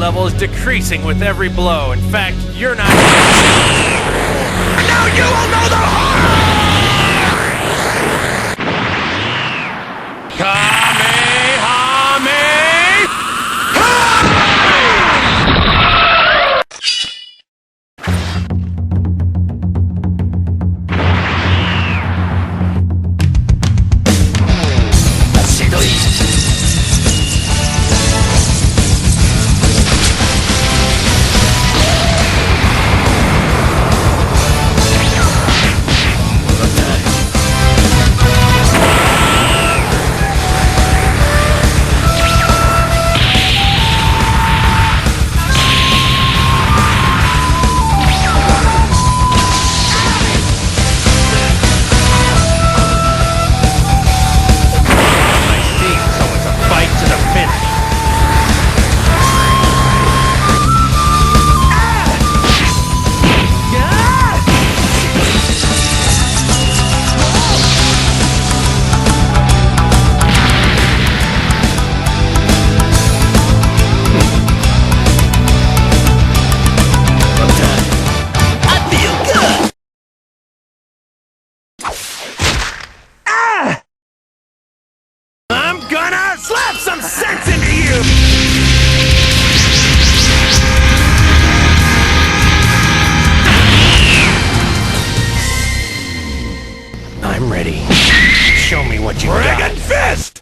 level is decreasing with every blow. In fact, you're not... Now you will know the horror! Slap some sense into you! I'm ready. Show me what you got. Dragon Fist!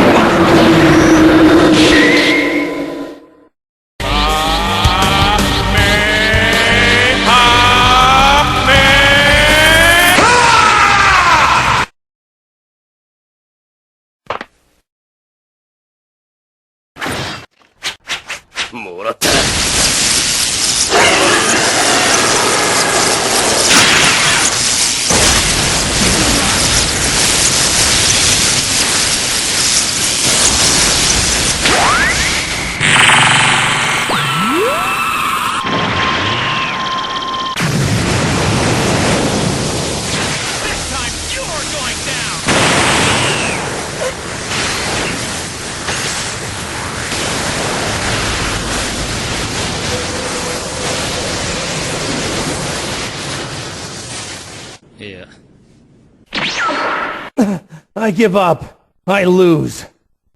Yeah. I give up. I lose.